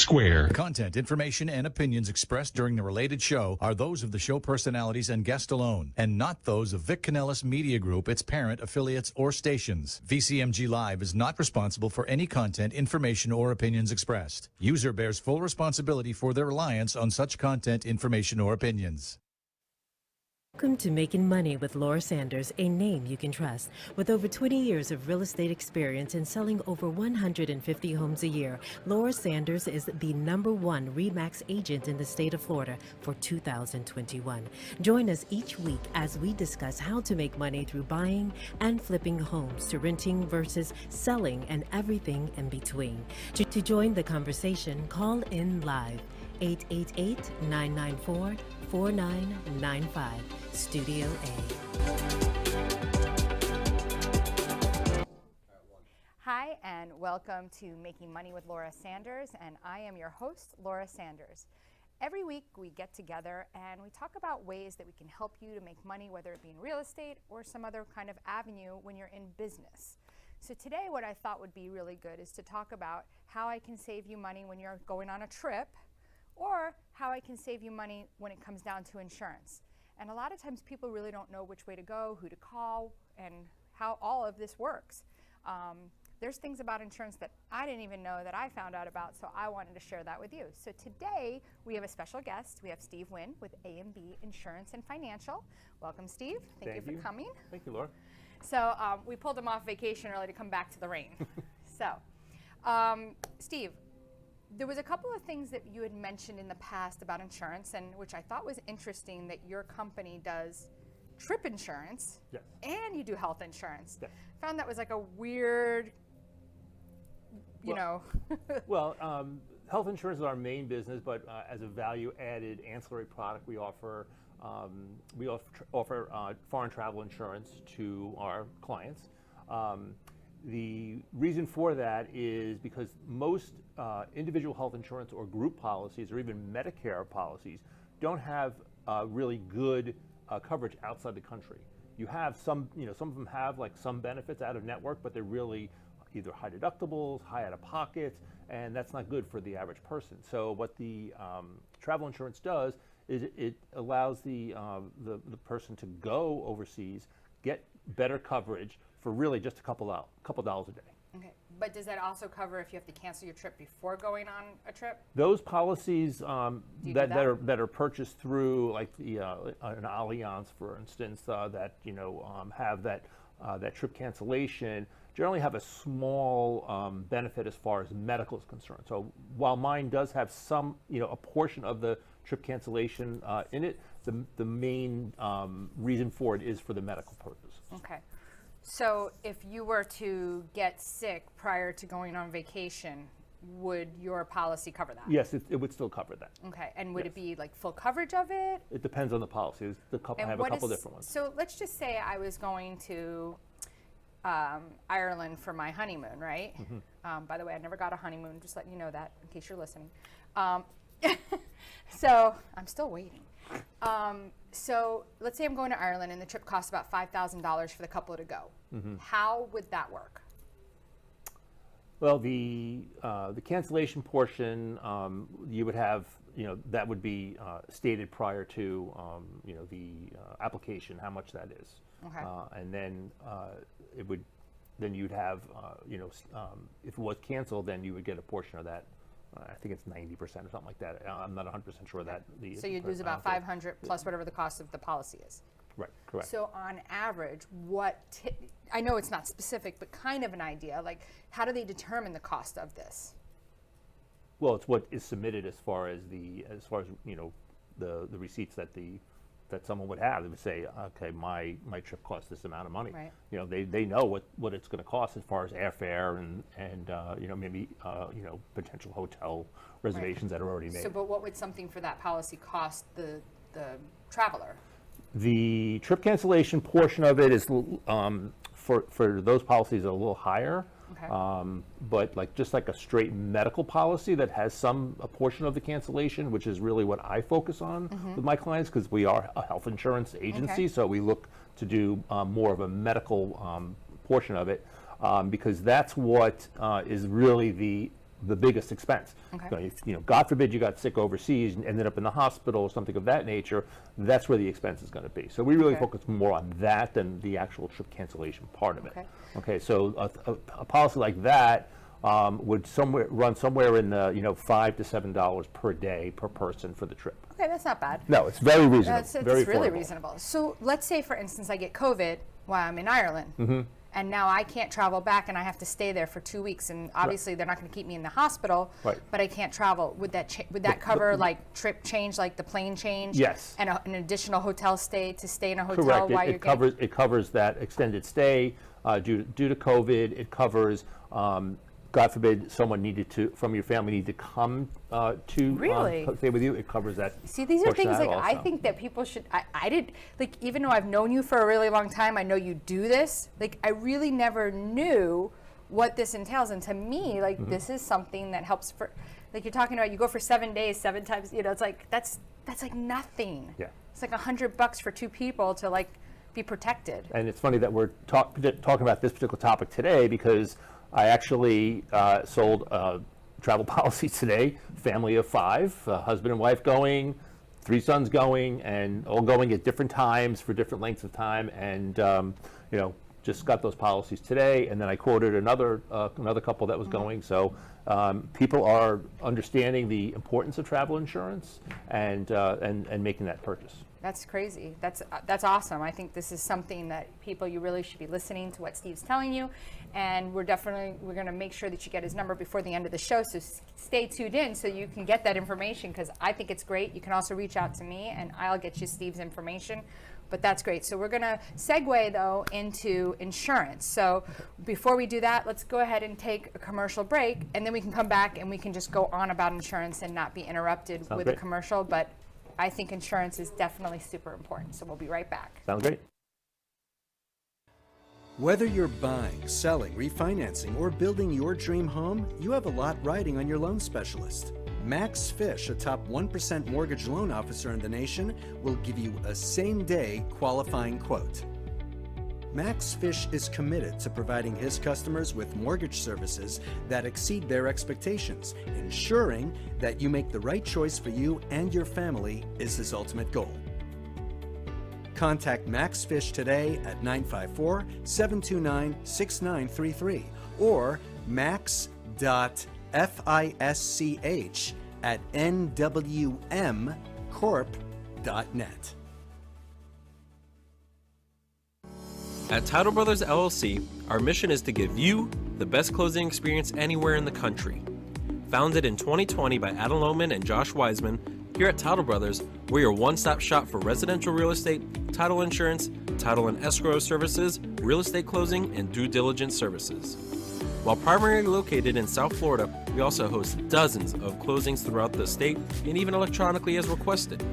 Square. Content, information, and opinions expressed during the related show are those of the show personalities and guest alone, and not those of Vic Canellis Media Group, its parent, affiliates, or stations. VCMG Live is not responsible for any content, information, or opinions expressed. User bears full responsibility for their reliance on such content, information, or opinions. Welcome to Making Money with Laura Sanders, a name you can trust. With over 20 years of real estate experience and selling over 150 homes a year, Laura Sanders is the #1 RE/MAX agent in the state of Florida for 2021. Join us each week as we discuss how to make money through buying and flipping homes, to renting versus selling, and everything in between. To join the conversation, call in live 888-994-4995. Studio A. Hi, and welcome to Making Money with Laura Sanders, and I am your host, Laura Sanders. Every week we get together and we talk about ways that we can help you to make money, whether it be in real estate or some other kind of avenue when you're in business. So today what I thought would be really good is to talk about how I can save you money when you're going on a trip, or how I can save you money when it comes down to insurance. And a lot of times people really don't know which way to go, who to call, and how all of this works. There's things about insurance that I didn't even know that I found out about, so I wanted to share that with you. So today we have a special guest. We have Steve Wynn with A&B Insurance and Financial. Welcome, Steve. Thank you for coming. Thank you, Laura. So we pulled him off vacation early to come back to the rain. So, Steve, there was a couple of things that you had mentioned in the past about insurance, and which I thought was interesting, that your company does trip insurance, yes, and you do health insurance. Yes. Found that was like a weird, you know. Well, health insurance is our main business, but as a value-added ancillary product, we offer foreign travel insurance to our clients. The reason for that is because most individual health insurance or group policies, or even Medicare policies, don't have really good coverage outside the country. You have some of them have like some benefits out of network, but they're really either high deductibles, high out of pockets, and that's not good for the average person. So what the travel insurance does is it allows the person to go overseas, get better coverage for really just a couple dollars a day. Okay, but does that also cover if you have to cancel your trip before going on a trip? Those policies that are purchased through, like an Allianz, for instance, that have that trip cancellation, generally have a small benefit as far as medical is concerned. So while mine does have some, a portion of the trip cancellation in it, the main reason for it is for the medical purpose. Okay. So if you were to get sick prior to going on vacation, would your policy cover that? Yes, it would still cover that. Okay, and would it be like full coverage of it? It depends on the policy. I have a couple different ones. So let's just say I was going to Ireland for my honeymoon, right? Mm-hmm. By the way, I never got a honeymoon, just letting you know that in case you're listening. So I'm still waiting. So let's say I'm going to Ireland and the trip costs about $5,000 for the couple to go. Mm-hmm. How would that work? Well, the cancellation portion, you would have, that would be stated prior to, the application, how much that is. Okay. And then you'd have, if it was canceled, then you would get a portion of that. I think it's 90% or something like that. I'm not 100% sure that. So you'd lose about $500 plus whatever the cost of the policy is. Right, correct. So on average, I know it's not specific, but kind of an idea, like how do they determine the cost of this? Well, it's what is submitted as far as the receipts that someone would have. They would say, okay, my trip cost this amount of money. Right. They know what it's going to cost as far as airfare and maybe potential hotel reservations that are already made. So, but what would something for that policy cost the traveler? The trip cancellation portion of it is for those policies a little higher. Okay. But just like a straight medical policy that has a portion of the cancellation, which is really what I focus on with my clients, because we are a health insurance agency, so we look to do more of a medical portion of it, because that's what is really the biggest expense. Okay. So if, God forbid you got sick overseas and ended up in the hospital or something of that nature, that's where the expense is going to be. So we really Okay. focus more on that than the actual trip cancellation part of it. Okay. Okay, so a policy like that would run somewhere in the $5 to $7 per day per person for the trip. Okay, that's not bad. No, it's very reasonable. It's very really affordable. reasonable. So let's say, for instance, I get COVID while I'm in Ireland, Mm-hmm. and now I can't travel back, and I have to stay there for 2 weeks. And obviously, they're not going to keep me in the hospital. Right. But I can't travel. Would that cover like trip change, like the plane change? Yes. And an additional hotel stay to stay in a hotel Correct. while you're It covers that extended stay due to COVID. It covers, God forbid, someone from your family need to come to Really? stay with you. It covers that. See, these are portion things of that like I also. think that people should. I did like, even though I've known you for a really long time, I know you do this. Like, I really never knew what this entails, and to me, like, Mm-hmm. this is something that helps for. Like you're talking about, you go for 7 days, 7 times. It's like that's like nothing. Yeah. It's like $100 for 2 people to like be protected. And it's funny that we're talking about this particular topic today because I actually sold a travel policy today, family of 5, husband and wife going, 3 sons going, and all going at different times for different lengths of time, and just got those policies today. And then I quoted another couple that was going. So people are understanding the importance of travel insurance and making that purchase. That's crazy. That's awesome. I think this is something that you really should be listening to what Steve's telling you, and we're going to make sure that you get his number before the end of the show. So stay tuned in so you can get that information, because I think it's great. You can also reach out to me, and I'll get you Steve's information. But that's great. So we're going to segue though into insurance. So before we do that, let's go ahead and take a commercial break, and then we can come back and we can just go on about insurance and not be interrupted Sounds with great. a commercial. But I think insurance is definitely super important. So we'll be right back. Sounds great. Whether you're buying, selling, refinancing, or building your dream home, you have a lot riding on your loan specialist. Max Fish, a top 1% mortgage loan officer in the nation, will give you a same-day qualifying quote. Max Fish is committed to providing his customers with mortgage services that exceed their expectations. Ensuring that you make the right choice for you and your family is his ultimate goal. Contact Max Fish today at 954-729-6933 or max.fisch@nwmcorp.net. At Title Brothers LLC, our mission is to give you the best closing experience anywhere in the country. Founded in 2020 by Adam Lohman and Josh Wiseman, here at Title Brothers, we're your one-stop shop for residential real estate, title insurance, title and escrow services, real estate closing, and due diligence services. While primarily located in South Florida, we also host dozens of closings throughout the state and even electronically as requested.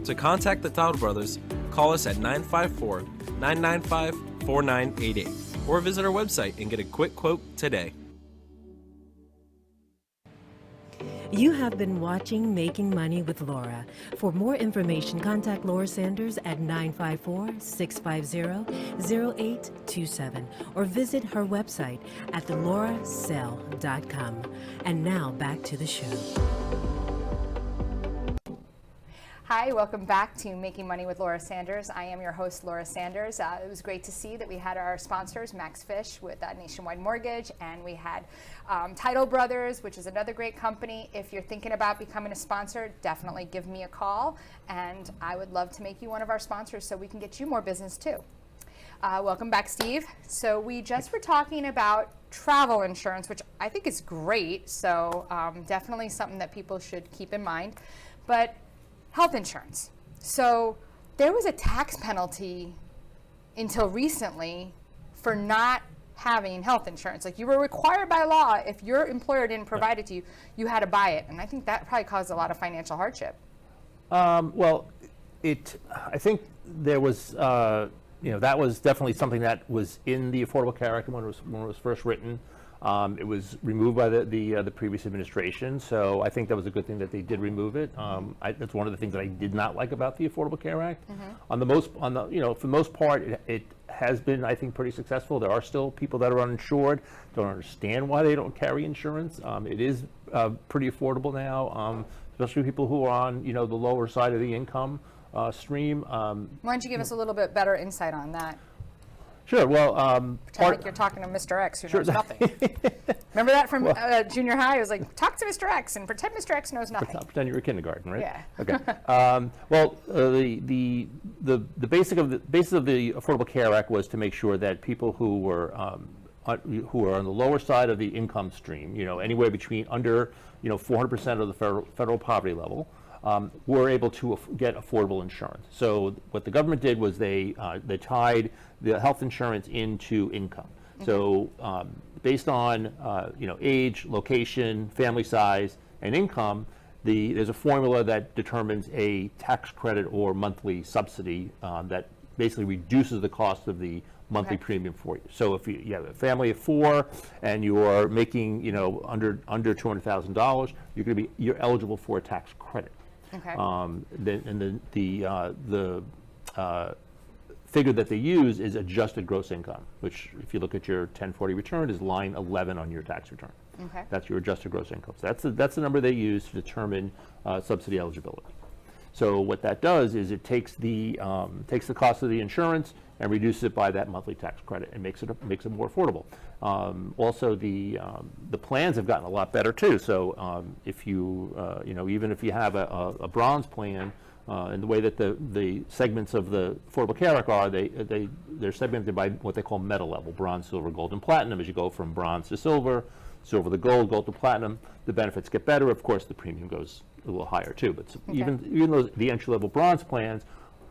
To contact the Title Brothers, call us at 954-995-4988 or visit our website and get a quick quote today. You have been watching Making Money with Laura. For more information, contact Laura Sanders at 954-650-0827 or visit her website at laurasell.com. And now back to the show. Hi, welcome back to Making Money with Laura Sanders. I am your host, Laura Sanders. It was great to see that we had our sponsors, Max Fish with Nationwide Mortgage, and we had Title Brothers, which is another great company. If you're thinking about becoming a sponsor, definitely give me a call, and I would love to make you one of our sponsors so we can get you more business too. Welcome back, Steve. So we just were talking about travel insurance, which I think is great, so definitely something that people should keep in mind. But health insurance. So there was a tax penalty until recently for not having health insurance. Like, you were required by law, if your employer didn't provide it to you, you had to buy it. And I think that probably caused a lot of financial hardship. Well, I think there was, that was definitely something that was in the Affordable Care Act when it was first written. It was removed by the previous administration, so I think that was a good thing that they did remove it. That's one of the things that I did not like about the Affordable Care Act. For the most part, it has been, I think, pretty successful. There are still people that are uninsured, don't understand why they don't carry insurance. It is pretty affordable now, especially people who are on, the lower side of the income stream. Why don't you give us a little bit better insight on that? Sure. Well, Pretend like you're talking to Mr. X who knows nothing. Remember that from junior high? It was like, talk to Mr. X and pretend Mr. X knows nothing. Pretend you're in kindergarten, right? Yeah. Okay. The basis of the Affordable Care Act was to make sure that people who are on the lower side of the income stream, anywhere between under 400% of the federal poverty level, were able to get affordable insurance. So what the government did was they tied the health insurance into income. So based on age, location, family size, and income, there's a formula that determines a tax credit or monthly subsidy that basically reduces the cost of the monthly premium for you. So if you have a family of 4 and you're making under $200,000, you're eligible for a tax credit. Okay. The figure that they use is adjusted gross income, which, if you look at your 1040 return, is line 11 on your tax return. Okay. That's your adjusted gross income. So that's the number they use to determine subsidy eligibility. So what that does is it takes the cost of the insurance and reduces it by that monthly tax credit and makes it more affordable. Also, the plans have gotten a lot better too. So if you even if you have a bronze plan, and the way that the segments of the Affordable Care Act are, they're segmented by what they call metal level: bronze, silver, gold, and platinum. As you go from bronze to silver, silver to gold, gold to platinum, the benefits get better. Of course, the premium goes a little higher too. But even though the entry level bronze plans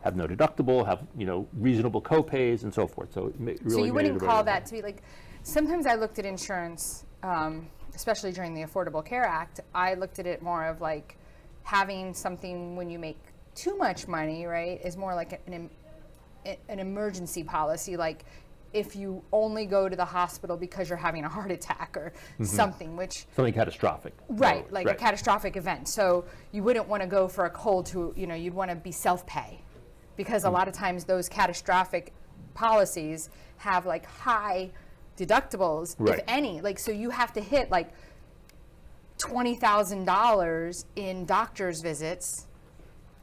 have no deductible, have reasonable co-pays and so forth. So so you wouldn't call that to be like. Sometimes I looked at insurance, especially during the Affordable Care Act. I looked at it more of like having something when you make too much money, right? Is more like an emergency policy, like if you only go to the hospital because you're having a heart attack or something, which something catastrophic, right? Like a catastrophic event. So you wouldn't want to go for a cold to you'd want to be self-pay, because a lot of times those catastrophic policies have like high deductibles, if any. Like, so you have to hit like $20,000 in doctor's visits,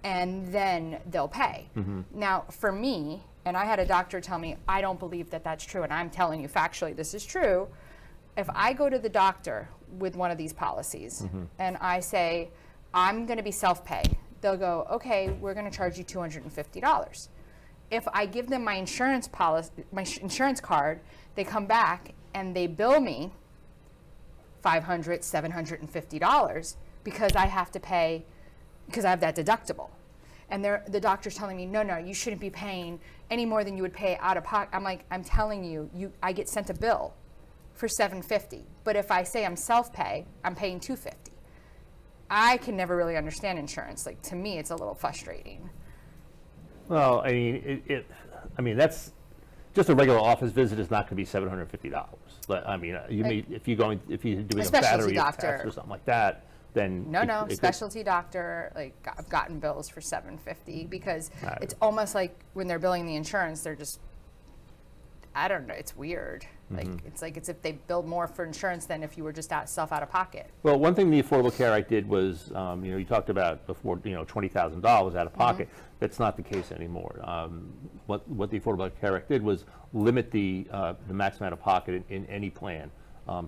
and then they'll pay. Now, for me, and I had a doctor tell me, I don't believe that that's true, and I'm telling you factually this is true. If I go to the doctor with one of these policies and I say, I'm going to be self-pay, they'll go, okay, we're going to charge you $250. If I give them my insurance policy, my insurance card, they come back and they bill me $500, $750 because I have to pay, because I have that deductible. And the doctor's telling me, no, you shouldn't be paying any more than you would pay out of pocket. I'm like, I'm telling you, I get sent a bill for $750. But if I say I'm self-pay, I'm paying $250. I can never really understand insurance. Like, to me, it's a little frustrating. Well, I mean, that's just a regular office visit is not going to be $750. But I mean, if you're doing a battery test or something like that, then no, specialty doctor. Like, I've gotten bills for $750 because it's almost like when they're billing the insurance, they're just, I don't know, it's weird. Like, it's if they billed more for insurance than if you were just out of pocket. Well, one thing the Affordable Care Act did was, you talked about before, $20,000 out of pocket. That's not the case anymore. What the Affordable Care Act did was limit the maximum out of pocket in any plan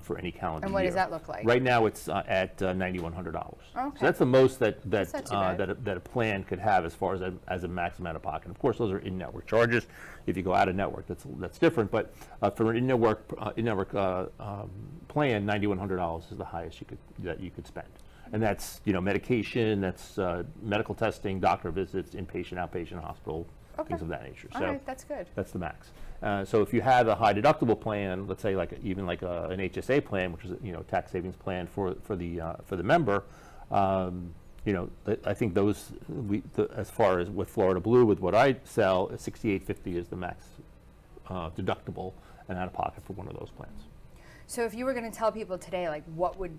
for any calendar year. And what does that look like? Right now, it's at $9,100. Okay. So that's the most that a plan could have as far as a maximum out of pocket. Of course, those are in-network charges. If you go out of network, that's different. But for an in-network plan, $9,100 is the highest that you could spend. And that's medication, that's medical testing, doctor visits, inpatient, outpatient, hospital, things of that nature. All right, that's good. That's the max. So if you have a high deductible plan, let's say even like an HSA plan, which is a tax savings plan for the member, I think those as far as with Florida Blue, with what I sell, $6,850 is the max deductible and out of pocket for one of those plans. So if you were going to tell people today, like what would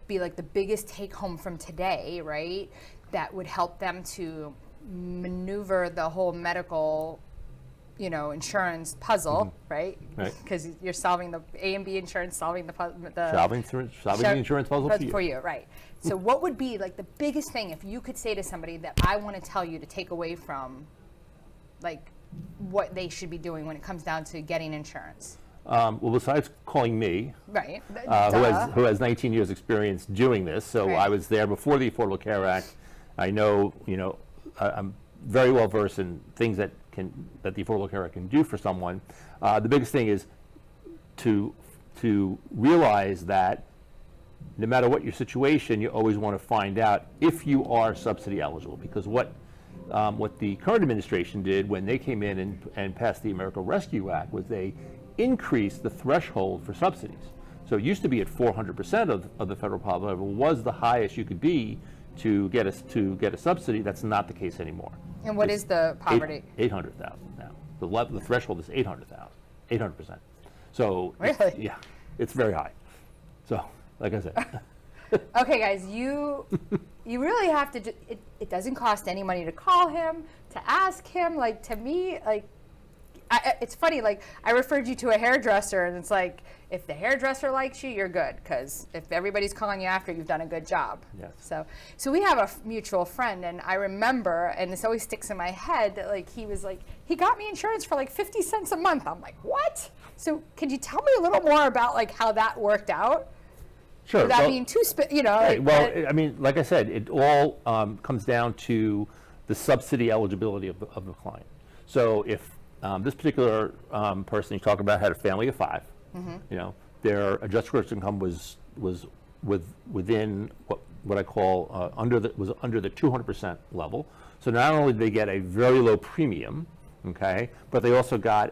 be like the biggest take home from today, right, that would help them to maneuver the whole medical, insurance puzzle, right? Right. Because you're solving the A&B insurance, solving the Solving the insurance puzzle for you, right? So what would be like the biggest thing if you could say to somebody that I want to tell you to take away from, like, what they should be doing when it comes down to getting insurance? Well, besides calling me, Right, who has 19 years experience doing this, so Right. I was there before the Affordable Care Act. I know, I'm very well versed in things that the Affordable Care Act can do for someone. The biggest thing is to realize that no matter what your situation, you always want to find out if you are subsidy eligible, because what the current administration did when they came in and passed the American Rescue Act was they increased the threshold for subsidies. So it used to be at 400% of the federal poverty level was the highest you could be to get a subsidy. That's not the case anymore. And what is the poverty? 800,000 now. The threshold is 800,000, 800%. So Really? it's very high. So like I said. Okay, guys, you really have to. It doesn't cost any money to call him, to ask him. Like, to me, like, it's funny. Like, I referred you to a hairdresser, and it's like, if the hairdresser likes you, you're good. Because if everybody's calling you after, you've done a good job. Yes. So we have a mutual friend, and I remember, and this always sticks in my head, that like he was like, he got me insurance for like 50 cents a month. I'm like, what? So could you tell me a little more about like how that worked out? Sure. Without being too, Right, well, I mean, like I said, it all comes down to the subsidy eligibility of the client. So if this particular person you talk about had a family of 5, their adjusted gross income was within what I call under the 200% level. So not only did they get a very low premium, okay, but they also got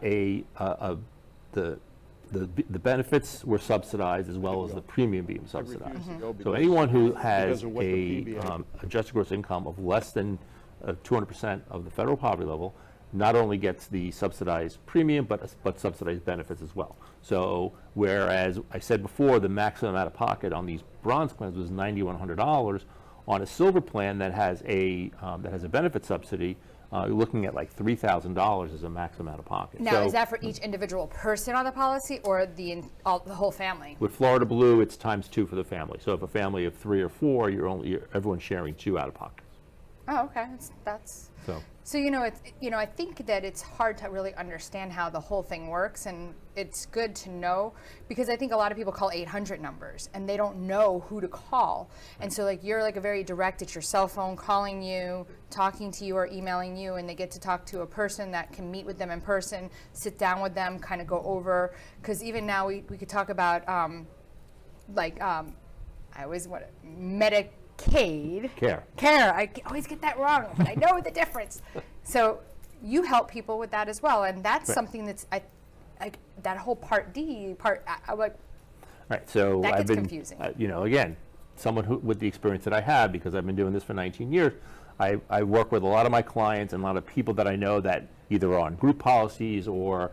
the benefits were subsidized as well as the premium being subsidized. So anyone who has a adjusted gross income of less than 200% of the federal poverty level not only gets the subsidized premium, but subsidized benefits as well. So whereas I said before the maximum out of pocket on these bronze plans was $9,100, on a silver plan that has a benefit subsidy, you're looking at like $3,000 as a maximum out of pocket. Now, is that for each individual person on the policy or the whole family? With Florida Blue, it's ×2 for the family. So if a family of 3 or 4, everyone's sharing 2 out of pockets. Oh, okay. That's so I think that it's hard to really understand how the whole thing works, and it's good to know because I think a lot of people call 800 numbers and they don't know who to call. And so like you're like a very direct, it's your cell phone calling you, talking to you or emailing you, and they get to talk to a person that can meet with them in person, sit down with them, kind of go over, because even now we could talk about I always want Medicaid. Care. I always get that wrong, but I know the difference. So you help people with that as well, and that's something that's that whole Part D part. I'm like, right. So that I've gets been, confusing. Again, someone who with the experience that I have, because I've been doing this for 19 years, I work with a lot of my clients and a lot of people that I know that either are on group policies or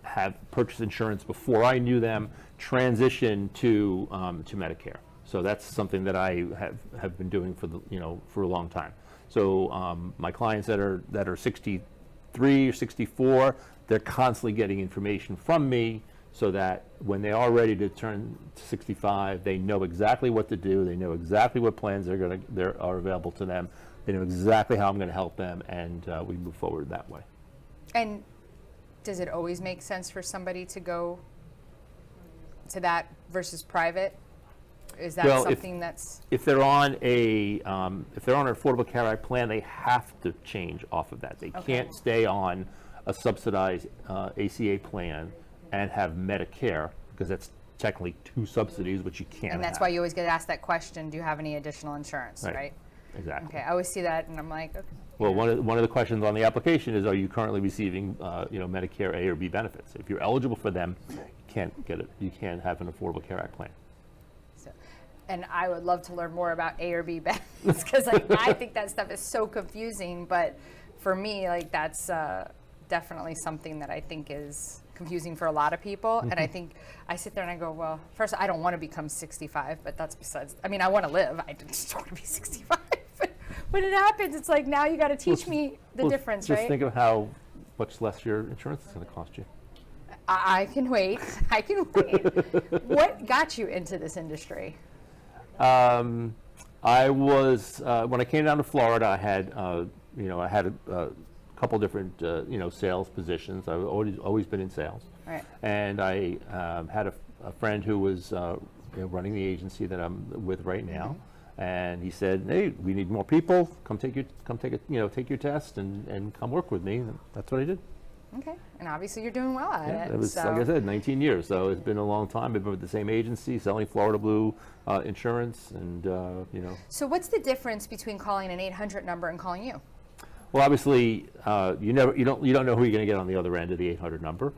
have purchased insurance before I knew them, transition to Medicare. So that's something that I have been doing for a long time. So my clients that are 63 or 64, they're constantly getting information from me so that when they are ready to turn 65, they know exactly what to do. They know exactly what plans are available to them. They know exactly how I'm going to help them, and we move forward that way. And does it always make sense for somebody to go to that versus private? Is that something that's... If they're on an Affordable Care Act plan, they have to change off of that. They can't stay on a subsidized ACA plan and have Medicare, because that's technically 2 subsidies, which you can't And that's have. why you always get asked that question, do you have any additional insurance, right? Exactly. Okay, I always see that, and I'm like, okay. Well, one of the questions on the application is, are you currently receiving Medicare A or B benefits? If you're eligible for them, you can't get it. You can't have an Affordable Care Act plan. And I would love to learn more about A or B benefits because I think that stuff is so confusing. But for me, that's definitely something that I think is confusing for a lot of people. And I think I sit there and I go, well, first, I don't want to become 65, but that's besides, I mean, I want to live. I just don't want to be 65. But when it happens, it's like, now you got to teach me the difference, just right? think of how much less your insurance is going to cost you. I can wait. I can wait. What got you into this industry? I was when I came down to Florida. I had a couple different sales positions. I've always been in sales, Right. and I had a friend who was running the agency that I'm with right now, and he said, "Hey, we need more people. Come take your test and come work with me." And that's what I did. Okay. And obviously you're doing well at it. It was, so. like I said, 19 years, so it's been a long time. I've been with the same agency, selling Florida Blue insurance, and So what's the difference between calling an 800 number and calling you? Well, obviously, you don't know who you're going to get on the other end of the 800 number.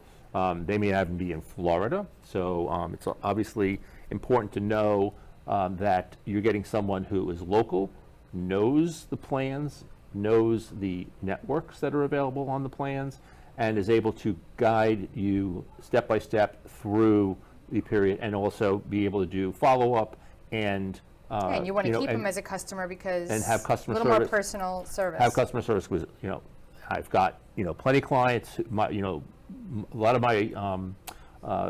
They may even be in Florida, so it's obviously important to know that you're getting someone who is local, knows the plans, knows the networks that are available on the plans, and is able to guide you step by step through the period, and also be able to do follow-up and And you want to keep them as a customer because and have customer a little more service. personal service. Have customer service because I've got plenty of clients. A lot of my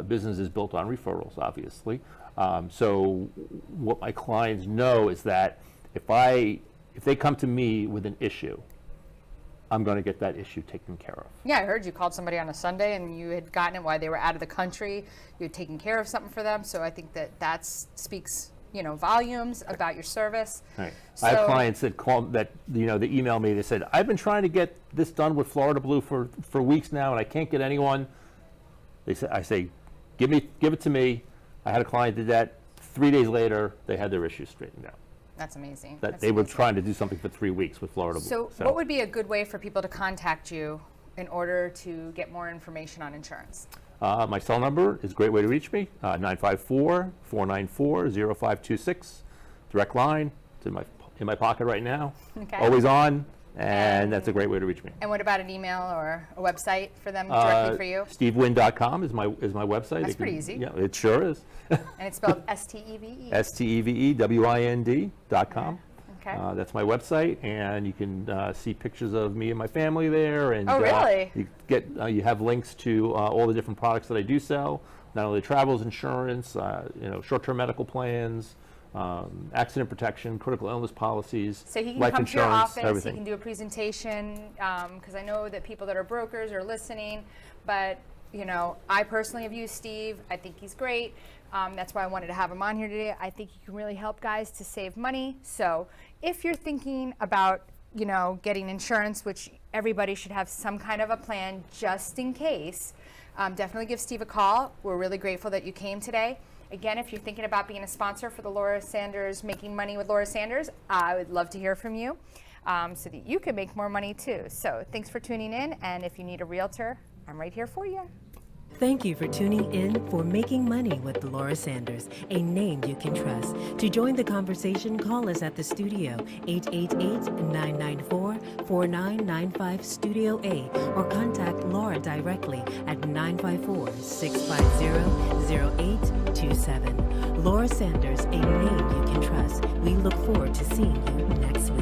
business is built on referrals, obviously. So what my clients know is that if they come to me with an issue, I'm going to get that issue taken care of. Yeah, I heard you called somebody on a Sunday and you had gotten it while they were out of the country. You had taken care of something for them. So I think that speaks volumes about your service. Right. So, I have clients that they email me. They said, "I've been trying to get this done with Florida Blue for weeks now, and I can't get anyone." I say, "Give it to me." I had a client did that. 3 days later, they had their issues straightened out. That's amazing. That they were trying to do something for 3 weeks with Florida Blue. So what would be a good way for people to contact you in order to get more information on insurance? My cell number is a great way to reach me, 954-494-0526. Direct line. It's in my pocket right now. Okay. Always on, and that's a great way to reach me. And what about an email or a website for them directly for you? SteveWind.com is my website. That's pretty easy. Yeah, it sure is. And it's spelled S-T-E-V-E. STEVEWIND.com. Okay. That's my website, and you can see pictures of me and my family there. And Oh, really? you have links to all the different products that I do sell. Not only travel insurance, short-term medical plans, accident protection, critical illness policies, So he can life come to your insurance, office, everything. he can do a presentation, because I know that people that are brokers are listening, but I personally have used Steve. I think he's great. That's why I wanted to have him on here today. I think he can really help guys to save money. So if you're thinking about, getting insurance, which everybody should have some kind of a plan just in case, definitely give Steve a call. We're really grateful that you came today. Again, if you're thinking about being a sponsor for the Laura Sanders, Making Money with Laura Sanders, I would love to hear from you so that you can make more money too. So thanks for tuning in. And if you need a realtor, I'm right here for you. Thank you for tuning in for Making Money with Laura Sanders, a name you can trust. To join the conversation, call us at the studio, 888-994-4995 Studio A, or contact Laura directly at 954-650-0827. Laura Sanders, a name you can trust. We look forward to seeing you next week.